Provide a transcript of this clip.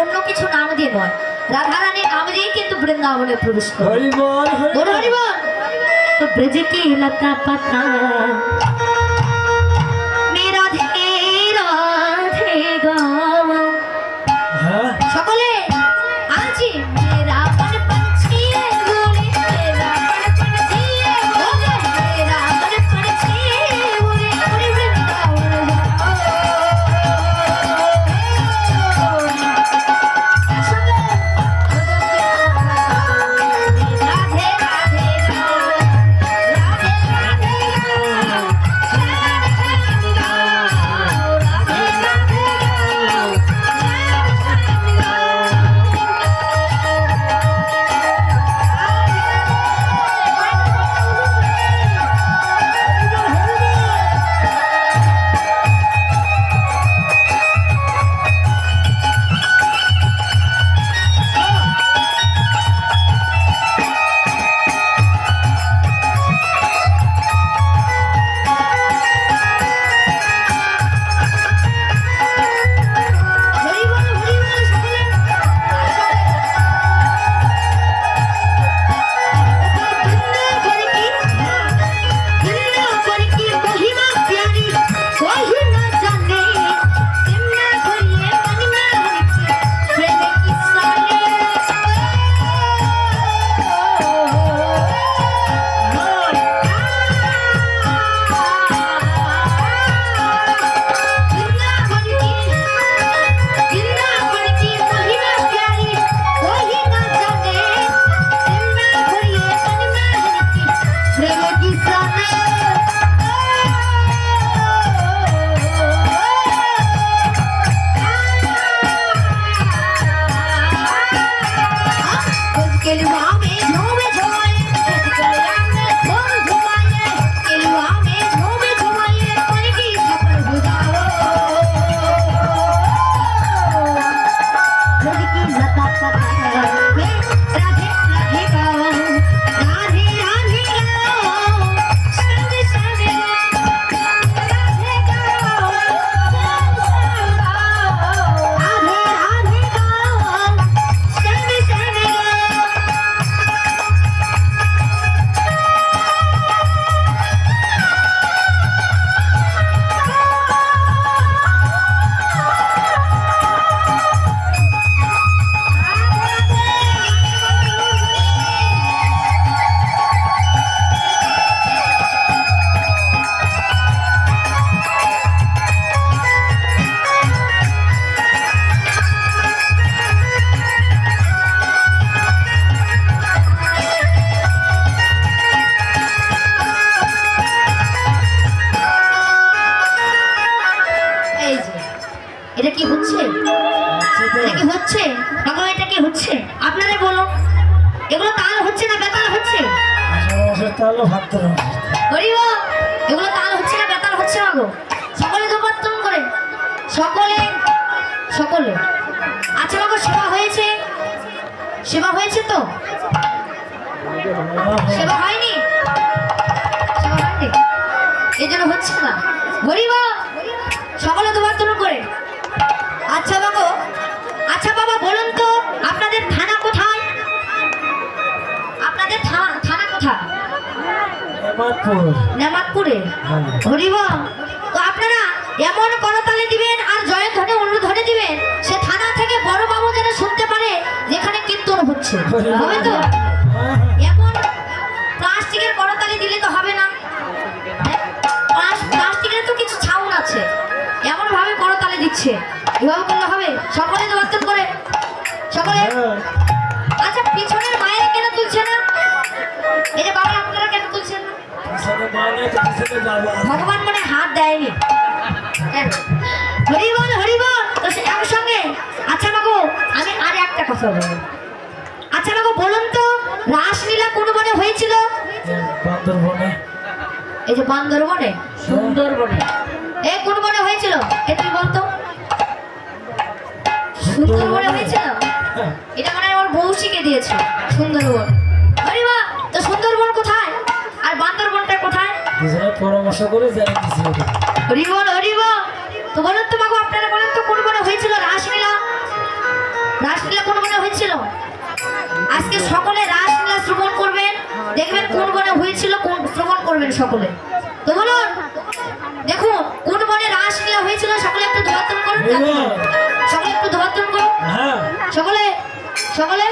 অন্য কিছু নাম দিয়ে নয়, রাধা রানীর নাম দিয়ে কিন্তু বৃন্দাবনে প্রবেশ করে। হরি বল হরি বল। তো ব্রজ কি লতা পাতা মেরা ধে রাধে গাওয়া। হ্যাঁ সকলে আছি মেরা মন পঞ্ছিয়ে বলে, মেরা মন পঞ্ছিয়ে বলে, মেরা মন পঞ্ছিয়ে বলে, হরি বৃন্দাবন রাধে রাধে গাও, রাধে রাধে গাও, রাধে রাধে গাও, হরি বল হরি বল সকলে। বৃন্দাবন কি মহিমা প্যারি कोई न जाने, सिमना भरिए मन में हरके प्रेम की साले। वृंदावन की महिमा प्यारी कोई न जाने, सिमना भरिए मन में हरके प्रेम की साले। केलुआ में झूमे झूमाए, केलुआ में झूम झूमाए, केलुआ में झूमे झूमाए, कोई की सफल हो जाओ। खुद की लता पता में राधे राधे गाओ, राधे राधे गाओ, संग संग गाओ, राधे गाओ, संग संग गाओ, राधे राधे गाओ, संग संग गाओ। এই যে এটা কি হচ্ছে, এটা কি হচ্ছে বাবা, এটা কি হচ্ছে আপনারা বলুন। এগুলো তাল হচ্ছে না বেতাল হচ্ছে? তাহলে ভাবতে হবে হরি বল। এগুলো তাল হচ্ছে না বেতাল হচ্ছে না গো? সকলে ধোপাত্তন করে, সকলে সকলে। আচ্ছা বাবা, সেবা হয়েছে? সেবা হয়েছে তো? সেবা হয়নি? সেবা হয়নি এই জন্য হচ্ছে না। হরি বল। সকলে ধোপাত্তন করে। আচ্ছা বাবা, আচ্ছা বাবা বলুন তো আপনাদের থানা কোথায়? আপনাদের থানা কোথায়? নেমাতপুরে। হরি বল। তো আপনারা এমন করতালি দিবেন আর জয়ধ্বনি অনুধ্বনি দিবেন, সে থানা থেকে বড় বাবু যেন শুনতে পারে যেখানে কীর্তন হচ্ছে, হবে তো? এমন প্লাস্টিকের করতালি দিলে তো হবে না, প্লাস্টিকের তো কিছু ছাউন আছে, এমন ভাবে করতালি দিচ্ছে, এভাবে করলে হবে? সকলে তো বার্তন করে সকলে। আচ্ছা পিছনের মায়েরা কেন তুলছে না? এই যে বাবা আপনারা কেন তুলছেন না? ভগবান মনে হাত দেয়নি। হরি বল হরি বল। তো একসঙ্গে। আচ্ছা বাবু আমি আর একটা কথা বলবো। আচ্ছা বাবু বলুন তো রাসলীলা কোন বনে হয়েছিল? বান্দরবনে। এই যে বান্দরবনে, সুন্দরবনে, এই কোন বনে হয়েছিল? এ তুই বলতো। সুন্দরবনে হয়েছিল? এটা মানে আমার বউ শিখে দিয়েছে সুন্দরবন। আরে বাহ, তো সুন্দরবন কোথায় আর বান্দরবনটা কোথায়? দুজনে পরামর্শ করে জানিয়ে দিয়েছি। হরি বল হরি বল। তো বলুন তো মাগো আপনারা বলুন তো কোন বনে হয়েছিল রাসলীলা? রাসলীলা কোন বনে হয়েছিল? আজকে সকলে রাসলীলা শ্রবণ করবেন, দেখবেন কোন বনে হয়েছিল, কোন শ্রবণ করবেন সকলে। তো বলুন, দেখুন কোন বনে রাসলীলা হয়েছিল, সকলে একটু ধোয়াত্তন করুন। সকলে একটু ধোয়াত্তন করুন। হ্যাঁ সকলে সকলে